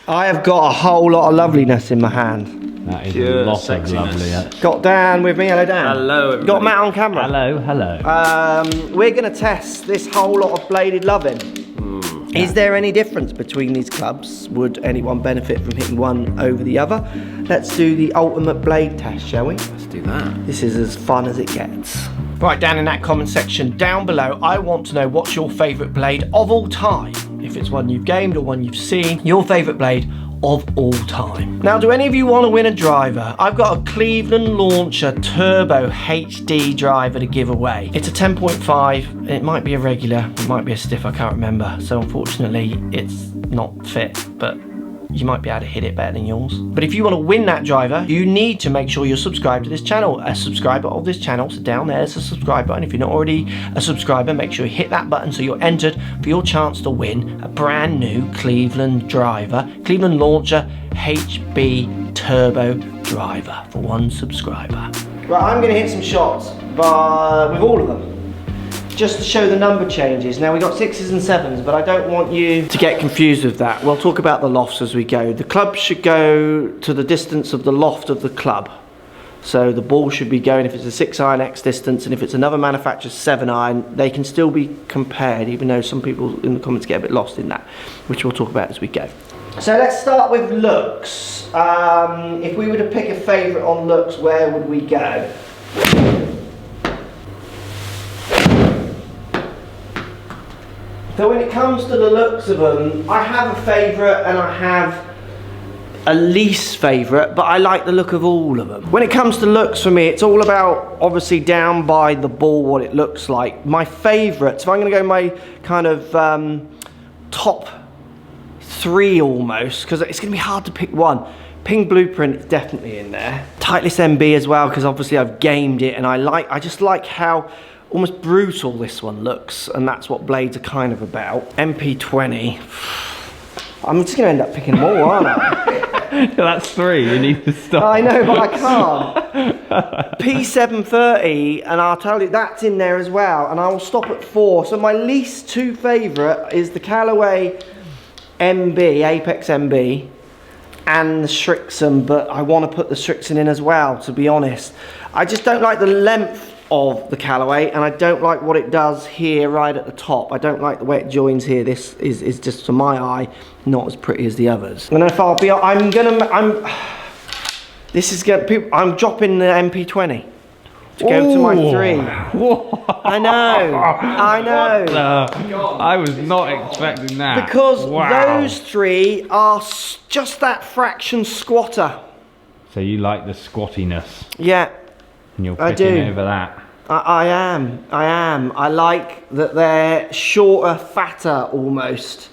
I have got a whole lot of loveliness in my hand. That is a lot of lovely. Got Dan with me. Hello, Dan. Hello, everybody. Got Matt on camera. Hello, hello. We're going to test this whole lot of bladed loving. Is there any difference between these clubs? Would anyone benefit from hitting one over the other? Let's do the ultimate blade test, shall we? Let's do that. This is as fun as it gets. Right, down in that comment section down below, I want to know what's your favourite blade of all time. If it's one you've gamed or one you've seen, your favourite blade of all time. Now, do any of you want to win a driver? I've got a Cleveland Launcher Turbo HD driver to give away. It's a 10.5, it might be a regular, it might be a stiff, I can't remember. So unfortunately, it's not fit, but you might be able to hit it better than yours. But if you want to win that driver, you need to make sure you're subscribed to this channel. A subscriber of this channel, so down there's a subscribe button. If you're not already a subscriber, make sure you hit that button so you're entered for your chance to win a brand new Cleveland driver, Cleveland Launcher HB Turbo driver for one subscriber. Right, I'm going to hit some shots, but with all of them, just to show the number changes. Now, we got 6s and 7s, but I don't want you to get confused with that. We'll talk about the lofts as we go. The club should go to the distance of the loft of the club. So the ball should be going, if it's a 6 iron X distance, and if it's another manufacturer's 7 iron, they can still be compared, even though some people in the comments get a bit lost in that, which we'll talk about as we go. So let's start with looks. If we were to pick a favourite on looks, where would we go? So when it comes to the looks of them, I have a favourite and I have a least favourite, but I like the look of all of them. When it comes to looks for me, it's all about obviously down by the ball what it looks like. My favourites, if I'm going to go my kind of top 3 almost, because it's going to be hard to pick one. Ping Blueprint is definitely in there. Titleist MB as well, because obviously I've gamed it and I just like how almost brutal this one looks, and that's what blades are kind of about. MP20. I'm just going to end up picking more, aren't I? That's 3, you need to stop. I know, but I can't. P730, and I'll tell you, that's in there as well, and I will stop at 4. So my least 2 favourite is the Callaway MB, Apex MB, and the Srixon, but I want to put the Srixon in as well, to be honest. I just don't like the length of the Callaway, and I don't like what it does here right at the top. I don't like the way it joins here. This is just, to my eye, not as pretty as the others. And if I'll be, I'm dropping the MP20 to go to my 3. I know. I was not expecting that. Because those 3 are just that fraction squatter. So you like the squattiness? Yeah. And you're picking over that. I am. I like that they're shorter, fatter almost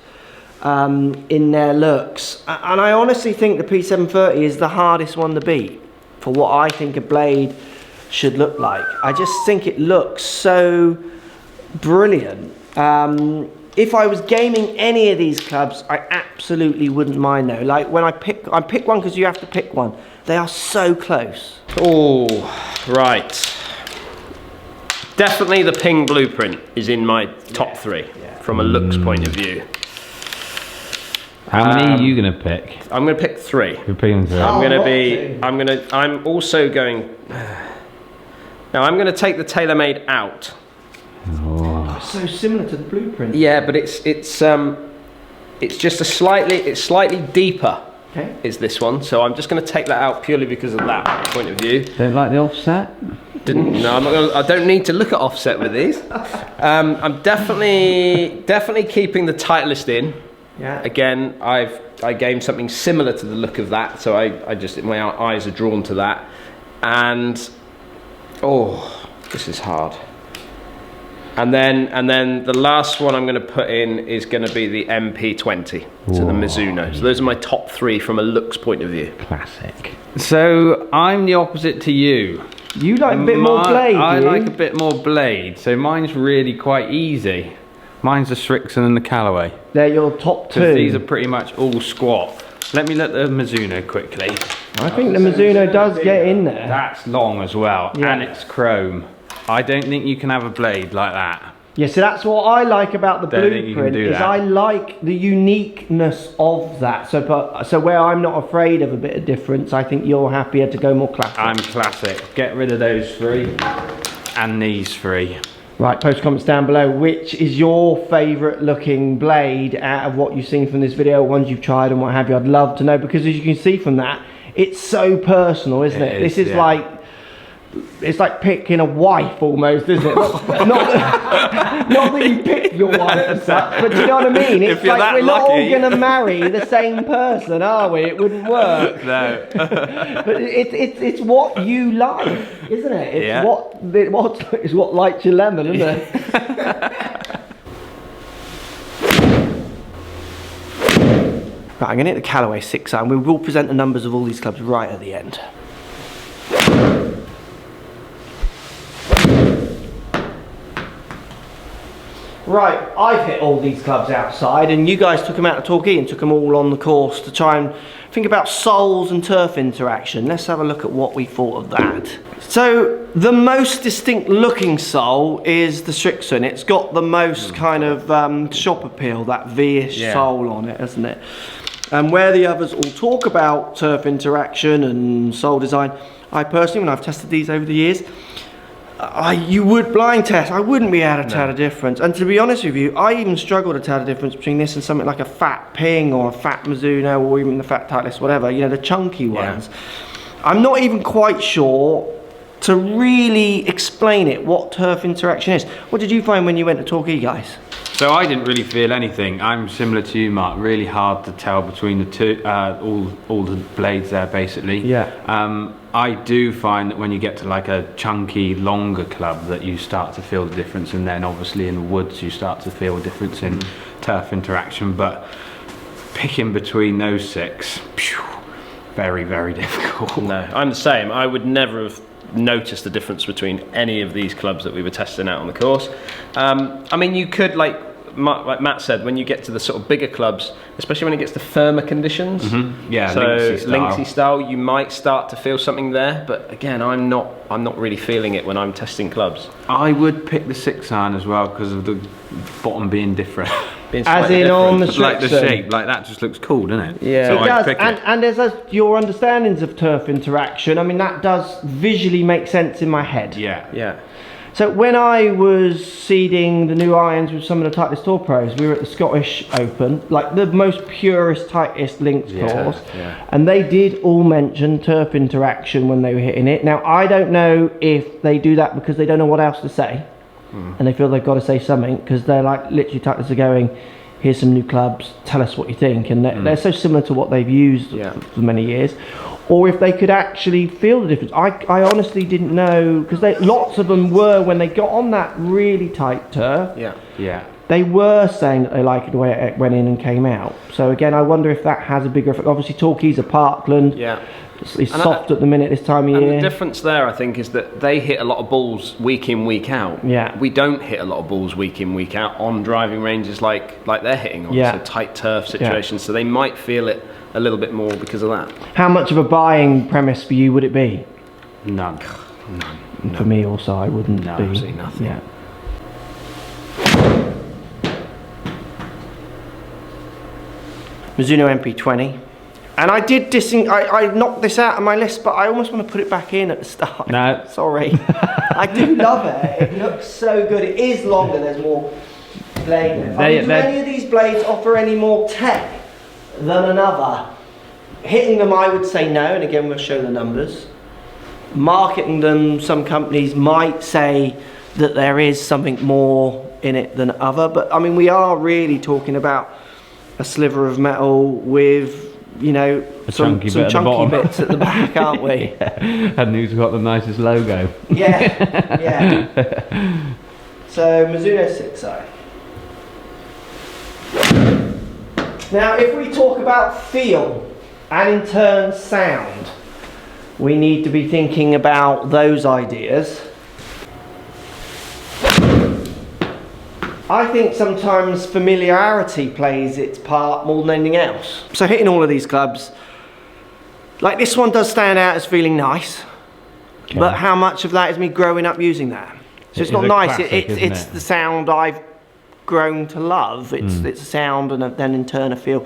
in their looks. And I honestly think the P730 is the hardest one to beat for what I think a blade should look like. I just think it looks so brilliant. If I was gaming any of these clubs, I absolutely wouldn't mind though. Like when I pick one because you have to pick one. They are so close. Oh, right. Definitely the Ping Blueprint is in my top 3 from a looks point of view. How many are you gonna pick? I'm gonna pick 3. You're picking 3. I'm also going. Now I'm gonna take the TaylorMade out. Oh. So similar to the Blueprint. Yeah, but it's just slightly deeper. Okay. Is this one, so I'm just going to take that out purely because of that point of view. Don't like the offset? I don't need to look at offset with these. I'm definitely keeping the Titleist in. Yeah. Again, I gamed something similar to the look of that, so my eyes are drawn to that. And this is hard. And then the last one I'm going to put in is going to be the MP20, so the Mizuno. So those are my top 3 from a looks point of view. Classic. So I'm the opposite to you. You like a bit more blade, I like a bit more blade, so mine's really quite easy. Mine's the Srixon and the Callaway. They're your top 2. These are pretty much all squat. Let me look at the Mizuno quickly. I think the Mizuno does get in there. That's long as well, and it's chrome. I don't think you can have a blade like that. Yeah, so that's what I like about the Don't think you can blueprint, do is that. I like the uniqueness of that. So where I'm not afraid of a bit of difference, I think you're happier to go more classic. I'm classic. Get rid of those 3 and these 3. Right, post comments down below. Which is your favourite looking blade out of what you've seen from this video, ones you've tried and what have you? I'd love to know, because as you can see from that, it's so personal, isn't it? This is like, it's like picking a wife almost, isn't it? Not that you pick your wife as such, but do you know what I mean? It's If you're like that we're not all lucky. going to marry the same person, are we? It wouldn't work. No. But it's what you like, isn't it? It's Yeah. what lights your lemon, isn't it? Right, I'm going to hit the Callaway 6 iron. We will present the numbers of all these clubs right at the end. Right, I've hit all these clubs outside, and you guys took them out to Torquay and took them all on the course to try and think about soles and turf interaction. Let's have a look at what we thought of that. So the most distinct looking sole is the Srixon. It's got the most kind of shop appeal, that V-ish sole on it, hasn't it? And where the others all talk about turf interaction and sole design, I personally, when I've tested these over the years, you would blind test. I wouldn't be able to tell the difference. And to be honest with you, I even struggle to tell the difference between this and something like a fat Ping or a fat Mizuno or even the fat Titleist, whatever, you know, the chunky ones. I'm not even quite sure to really explain it, what turf interaction is. What did you find when you went to Torquay, guys? So I didn't really feel anything. I'm similar to you, Mark. Really hard to tell between the two, all the blades there, basically. Yeah. I do find that when you get to like a chunky, longer club, that you start to feel the difference, and then obviously in the woods you start to feel a difference in turf interaction. But picking between those 6, very, very difficult. No, I'm the same. I would never have noticed the difference between any of these clubs that we were testing out on the course. I mean, you could, like Matt said, when you get to the sort of bigger clubs, especially when it gets to firmer conditions, Yeah, so linksy style, you might start to feel something there. But again, I'm not really feeling it when I'm testing clubs. I would pick the 6 iron as well because of the bottom being different. As in on the Srixon. Like the shape, like that just looks cool, doesn't it? Yeah, so it I'd does. pick it. And as your understandings of turf interaction, I mean, that does visually make sense in my head. Yeah. Yeah. So when I was seeding the new irons with some of the Titleist Tour pros, we were at the Scottish Open, like the most purest, tightest links course, and they did all mention turf interaction when they were hitting it. Now, I don't know if they do that because they don't know what else to say, and they feel they've got to say something, because they're like, literally Titleist are going, here's some new clubs, tell us what you think, and they're so similar to what they've used for many years. Or if they could actually feel the difference. I honestly didn't know, because lots of them were, when they got on that really tight turf, they were saying that they liked the way it went in and came out. So again, I wonder if that has a bigger effect. Obviously Torquay's a parkland, it's soft at the minute this time of year. And the difference there, I think, is that they hit a lot of balls week in, week out. Yeah. We don't hit a lot of balls week in, week out on driving ranges like they're hitting on, so tight turf situations. So they might feel it a little bit more because of that. How much of a buying premise for you would it be? None. For me also, I wouldn't be. Absolutely nothing. Yeah. Mizuno Mp20. And I did I knocked this out of my list, but I almost want to put it back in at the start. No. Sorry. I do love it. It looks so good. It is longer, there's more blade. Do any of these blades offer any more tech than another? Hitting them, I would say no, and again we'll show the numbers. Marketing them, some companies might say that there is something more in it than other, but I mean, we are really talking about a sliver of metal with, you know, some chunky bits at the back, aren't we? And who's got the nicest logo? Yeah. So Mizuno 6i. Now, if we talk about feel and in turn sound, we need to be thinking about those ideas. I think sometimes familiarity plays its part more than anything else. So hitting all of these clubs, like this one does stand out as feeling nice, but how much of that is me growing up using that? So it's It not is a nice. classic, isn't It's it? the sound I've grown to love. It's a sound and then in turn a feel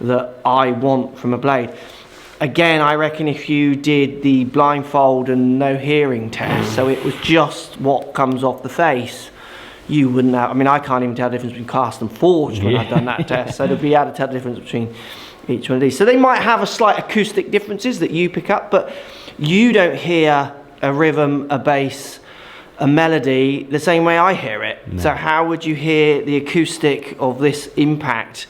that I want from a blade. Again, I reckon if you did the blindfold and no hearing test, so it was just what comes off the face, you wouldn't have. I mean, I can't even tell the difference between cast and forged when I've done that test. So to be able to tell the difference between each one of these. So they might have a slight acoustic differences that you pick up, but you don't hear a rhythm, a bass, a melody the same way I hear it. No. So how would you hear the acoustic of this impact?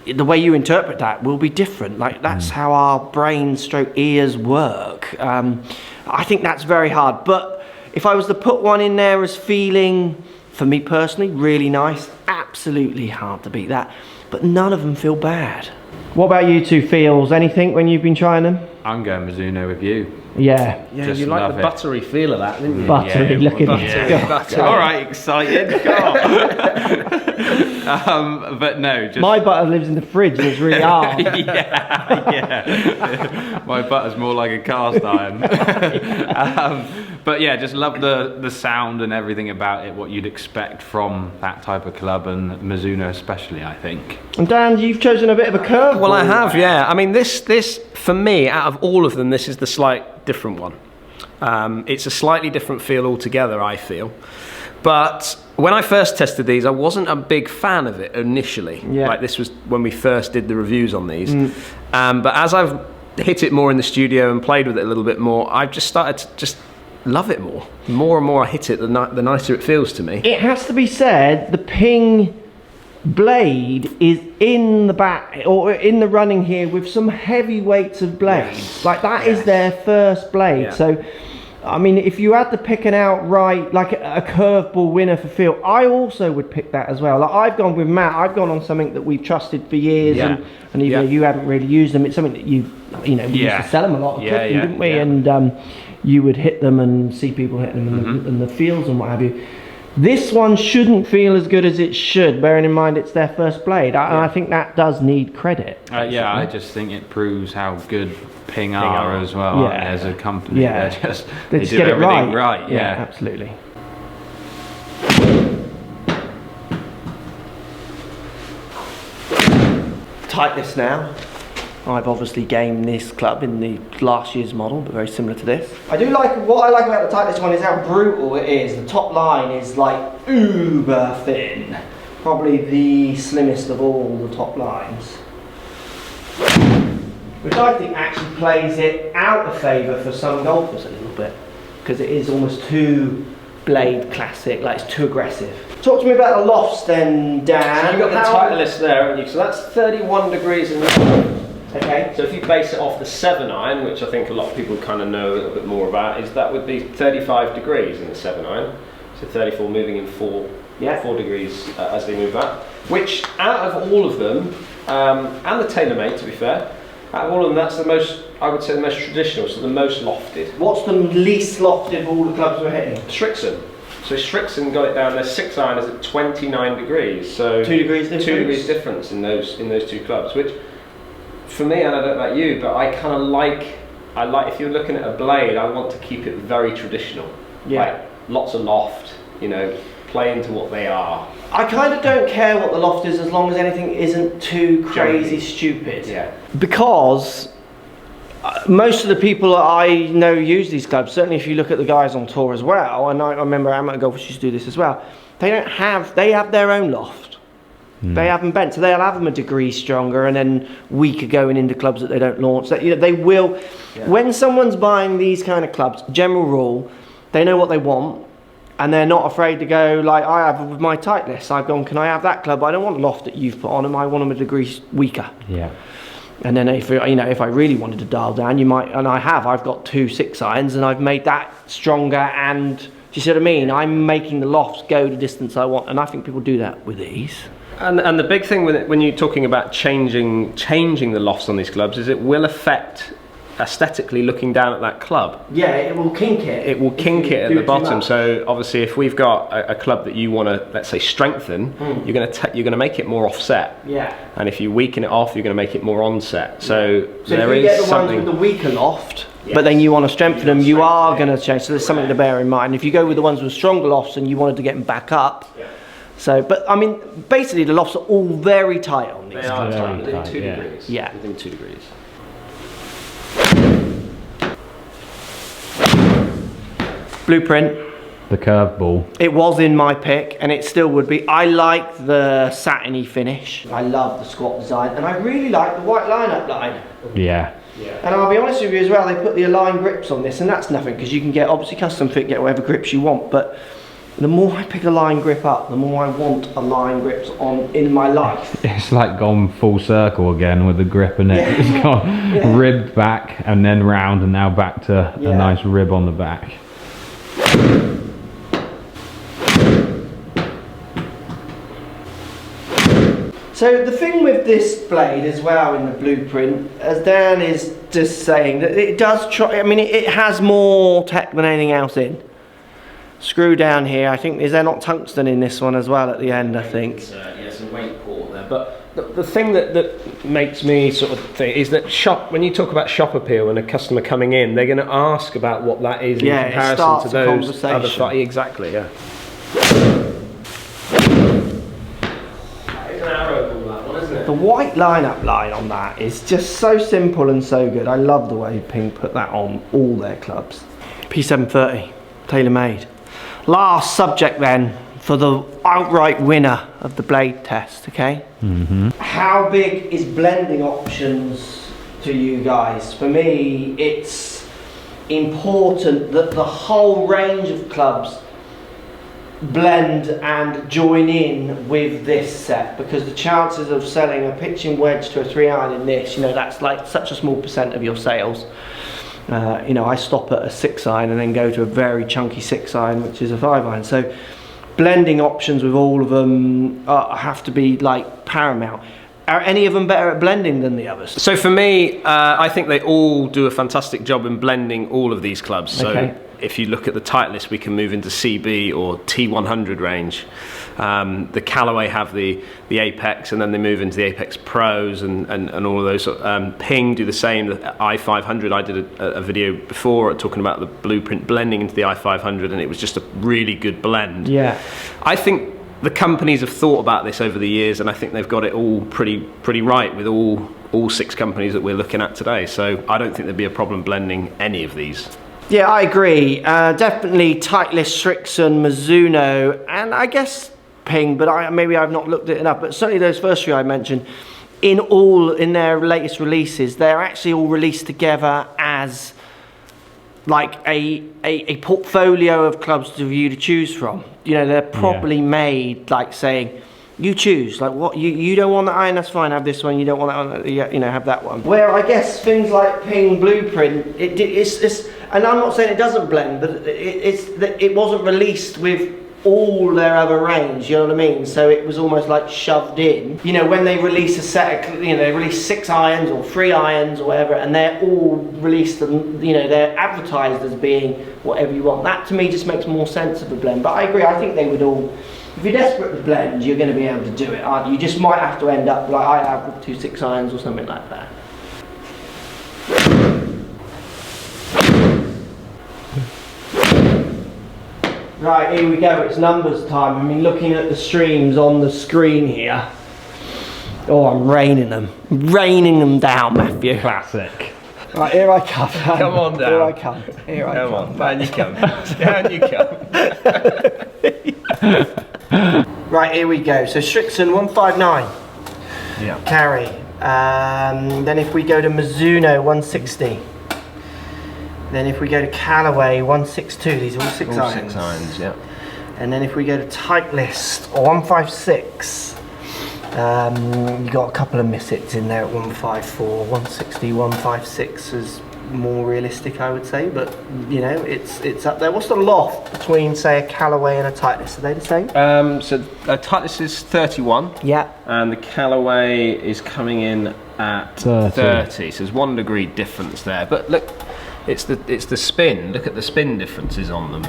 The way you interpret that will be different. Like that's how our brain stroke ears work. I think that's very hard. But if I was to put one in there as feeling, for me personally, really nice, absolutely hard to beat that. But none of them feel bad. What about you two feels? Anything when you've been trying them? I'm going Mizuno with you. Yeah. Yeah, Just you like love the it. buttery feel of that, didn't you? Buttery, look at it. Buttery. All right, excited. But no, just My butter lives in the fridge and it's really hard. yeah. My butter's more like a cast iron. But yeah, just love the sound and everything about it, what you'd expect from that type of club, and Mizuno especially, I think. And Dan, you've chosen a bit of a curve. Well, I have, yeah. I mean, this for me, out of all of them, this is the slight different one. It's a slightly different feel altogether, I feel. But when I first tested these, I wasn't a big fan of it initially. Yeah. Like this was when we first did the reviews on these. But as I've hit it more in the studio and played with it a little bit more, I've just started to just love it more. The more and more I hit it, the nicer it feels to me. It has to be said, the Ping blade is in the back or in the running here with some heavy weights of blades. Yes. Like that is their first blade. Yeah. So I mean, if you had to pick an outright, like a curveball winner for feel, I also would pick that as well. Like I've gone with Matt, I've gone on something that we've trusted for years, and even though you haven't really used them, it's something that you know, we used to sell them a lot of cooking, didn't we? Yeah. And you would hit them and see people hit them and the feels and what have you. This one shouldn't feel as good as it should, bearing in mind it's their first blade. And I think that does need credit. Yeah, I just think it proves how good Ping are as well as a company. Yeah. They're just, They they just do get it everything right. right. Yeah, Yeah. absolutely. Titleist now. I've obviously gamed this club in the last year's model, but very similar to this. I do like, what I like about the Titleist one is how brutal it is. The top line is like uber thin. Probably the slimmest of all the top lines. Which I think actually plays it out of favour for some golfers a little bit. Because it is almost too blade classic, like it's too aggressive. Talk to me about the Lofts then, Dan. So you've got the Titleist there, haven't you? So that's 31 degrees in the Okay. So if you base it off the 7-iron, which I think a lot of people kind of know a little bit more about, is that would be 35 degrees in the 7-iron. So 34 moving in 4 degrees as they move up. Which, out of all of them, and the TaylorMade to be fair, out of all of them, that's the most, I would say, the most traditional, so the most lofted. What's the least lofted of all the clubs we're hitting? Srixon. So Srixon got it down. Their 6-iron is at 29 degrees. So 2 degrees difference. 2 degrees difference in those two clubs. Which, for me, and I don't know about you, but I kind of like. If you're looking at a blade, I want to keep it very traditional. Yeah. Like lots of loft. You know, play into what they are. I kind of don't care what the loft is as long as anything isn't too crazy stupid. Yeah. Because most of the people that I know use these clubs, certainly if you look at the guys on tour as well, and I remember amateur golfers used to do this as well, they have their own loft. They have them bent, so they'll have them a degree stronger and then weaker going into clubs that they don't launch. That, you know, they will, when someone's buying these kind of clubs, general rule, they know what they want. And they're not afraid to go, like I have with my Titleist. I've gone, can I have that club? I don't want the loft that you've put on them. I want them a degree weaker. Yeah. And then if I really wanted to dial down, you might, and I've got 2 6-irons and I've made that stronger. And do you see what I mean? I'm making the lofts go the distance I want, and I think people do that with these. And the big thing when you're talking about changing the lofts on these clubs is it will affect aesthetically looking down at that club. Yeah, it will kink it. It will kink it at the bottom. So obviously, if we've got a club that you want to, let's say, strengthen, you're going to make it more offset. Yeah. And if you weaken it off, you're going to make it more onset. So So there if you is get the something. ones with the weaker loft, but then you want to strengthen them, you are going to change. So there's something to bear in mind. If you go with the ones with stronger lofts and you wanted to get them back up, so, but I mean, basically the lofts are all very tight on these. They are Very within tight, 2 yeah. degrees. Yeah. Within 2 degrees. Blueprint. The curved ball. It was in my pick, and it still would be. I like the satiny finish. I love the squat design, and I really like the white line-up line. Yeah. And I'll be honest with you as well, they put the aligned grips on this, and that's nothing, because you can get, obviously custom fit, get whatever grips you want, but the more I pick a line grip up, the more I want aligned grips on in my life. It's like gone full circle again with the grip in it. Yeah. It's gone ribbed back and then round and now back to a nice rib on the back. So the thing with this blade as well in the blueprint, as Dan is just saying, that it does try, I mean it has more tech than anything else in. Screw down here, I think, is there not tungsten in this one as well at the end, I think? Yeah, some weight port there. But the thing that makes me sort of think is that when you talk about shop appeal and a customer coming in, they're going to ask about what that is in comparison starts to a those other conversation. exactly, yeah. The white line-up line on that is just so simple and so good. I love the way Ping put that on all their clubs. P730, TaylorMade. Last subject then for the outright winner of the blade test, okay? How big is blending options to you guys? For me, it's important that the whole range of clubs blend and join in with this set, because the chances of selling a pitching wedge to a 3-iron in this, you know, that's like such a small percent of your sales. You know, I stop at a 6-iron and then go to a very chunky 6-iron, which is a 5-iron. So blending options with all of them have to be like paramount. Are any of them better at blending than the others? So for me, I think they all do a fantastic job in blending all of these clubs. So if you look at the Titleist, we can move into CB or T100 range. The Callaway have the Apex, and then they move into the Apex Pros and all of those. Ping do the same. The i500, I did a video before talking about the blueprint blending into the i500, and it was just a really good blend. Yeah. I think the companies have thought about this over the years, and I think they've got it all pretty right with all 6 companies that we're looking at today. So I don't think there'd be a problem blending any of these. Yeah, I agree. Definitely Titleist, Srixon, Mizuno, and I guess Ping, but maybe I've not looked at it enough. But certainly those first 3 I mentioned, in their latest releases, they're actually all released together as like a portfolio of clubs for you to choose from. You know, they're probably made like saying, you choose, like what you don't want that iron, that's fine, have this one. You don't want that one, you know, have that one. Where I guess things like Ping Blueprint, it's and I'm not saying it doesn't blend, but it wasn't released with all their other range, you know what I mean? So it was almost like shoved in. You know, when they release a set of, you know, they release 6 irons or 3 irons or whatever, and they're all released and, you know, they're advertised as being whatever you want. That to me just makes more sense of a blend. But I agree, I think they would all, if you're desperate to blend, you're going to be able to do it, aren't you? You just might have to end up like I have with 2 6-irons or something like that. Right, here we go, it's numbers time. I mean, looking at the streams on the screen here. Oh, I'm raining them down, Matthew. Classic. Right, here I come. Come on down. Here I come. Here I come. On, down you come. Down you come. Right, here we go. So Srixon 159. Yeah. Carry. Then if we go to Mizuno 160. Then if we go to Callaway 162, these are all 6 All irons. 6 irons, yeah. And then if we go to Titleist or 156, you got a couple of mishits in there at 154, 160, 156 is more realistic, I would say, but you know, it's up there. What's the loft between, say, a Callaway and a Titleist? Are they the same? So Titleist is 31. Yeah. And the Callaway is coming in at 30. So there's 1 degree difference there. But look, it's the spin. Look at the spin differences on them.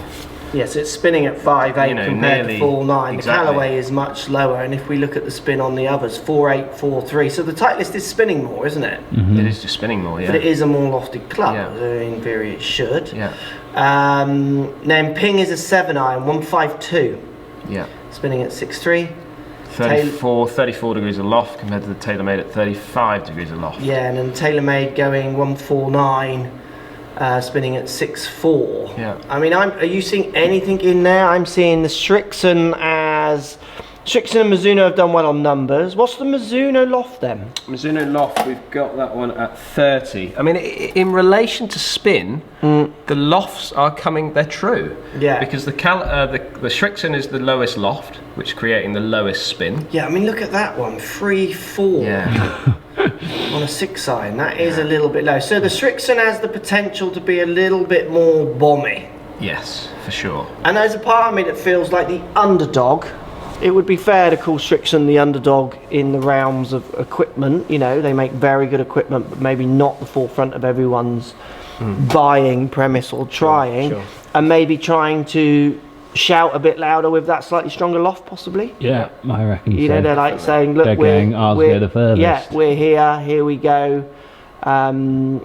Yes, it's spinning at 5.8 You know, compared nearly- to 4.9. exactly. The Callaway is much lower, and if we look at the spin on the others, 4.8, 4.3. So the Titleist is spinning more, isn't it? It is just spinning more, yeah. But it is a more lofted club. Yeah. So in theory, it should. Yeah. Then Ping is a 7 iron, 152, Yeah. spinning at 6.3. 34 degrees of loft compared to the TaylorMade at 35 degrees of loft. Yeah, and then TaylorMade going 149, spinning at 6.4. Yeah. I mean, are you seeing anything in there? I'm seeing the Srixon as... Srixon and Mizuno have done well on numbers. What's the Mizuno loft then? Mizuno loft, we've got that one at 30. I mean, in relation to spin, the lofts are coming, they're true. Yeah. Because the Srixon is the lowest loft, which is creating the lowest spin. Yeah, I mean, look at that one, 3.4 Yeah. on a 6 iron. That is a little bit low. So the Srixon has the potential to be a little bit more bomby. Yes, for sure. And there's a part of me that feels like the underdog. It would be fair to call Srixon the underdog in the realms of equipment. You know, they make very good equipment, but maybe not the forefront of everyone's buying premise or trying. Sure. And maybe trying to shout a bit louder with that slightly stronger loft, possibly. Yeah, I reckon You so. know, they're like saying, look, They're going, ours go the furthest. Yeah, we're here we go. And,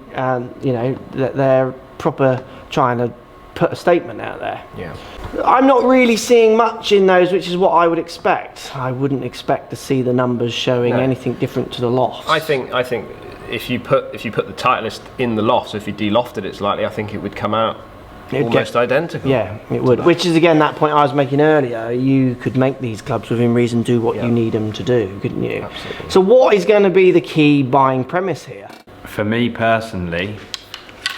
you know, they're proper trying to put a statement out there. Yeah. I'm not really seeing much in those, which is what I would expect. I wouldn't expect to see the numbers showing No. anything different to the loft. I think if you put the Titleist in the loft, so if you de-lofted it slightly, I think it would come out It'd almost get- identical. Yeah, it would. Which is again that point I was making earlier. You could make these clubs within reason do what you need them to do, couldn't you? Absolutely. So what is going to be the key buying premise here? For me personally,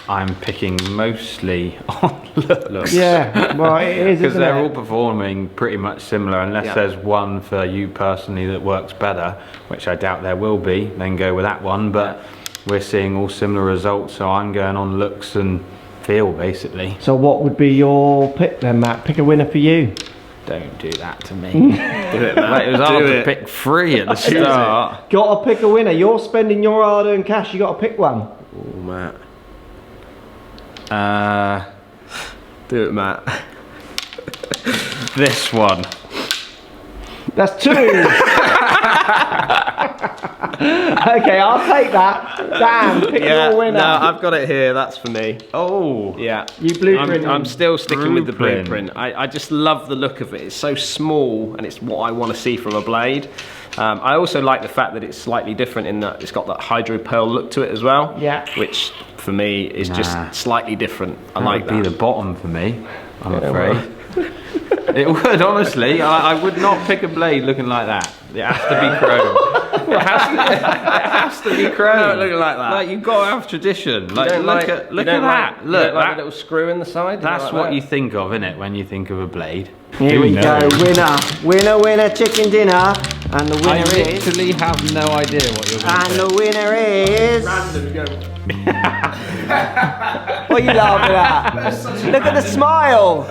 I'm picking mostly on looks. Yeah, well it is, Because isn't they're all it? performing pretty much similar, unless Yeah. there's one for you personally that works better, which I doubt there will be, then go with that one. But we're seeing all similar results, so I'm going on looks and feel, basically. So what would be your pick then, Matt? Pick a winner for you. Don't do that to me. Do it, man. Like, it was hard Do to it. pick 3 at the start. Got to pick a winner. You're spending your hard-earned cash. You got to pick one. Oh, Matt. Do it, Matt. This one. That's 2. Okay, I'll take that. Dan, pick your winner. No, I've got it here. That's for me. Oh. Yeah. You blueprint. I'm still sticking with the Blueprint. blueprint. I just love the look of it. It's so small and it's what I want to see from a blade. I also like the fact that it's slightly different in that it's got that hydro pearl look to it as well. Yeah. Which for me is just slightly different. I like That would that. be the bottom for me, I'm afraid. It would, honestly. I would not pick a blade looking like that. It has to be chrome. It has to be chrome. No, looking like that. Like, you've got to have tradition. Like, look at that. You Look, don't like that, the little screw in the side. that's what you think of, innit, when you think of a blade. Here we go. Winner, chicken dinner. And the I winner is... literally have no idea what you're going And to the winner is... Random, go. What are you laughing at? Look at the smile.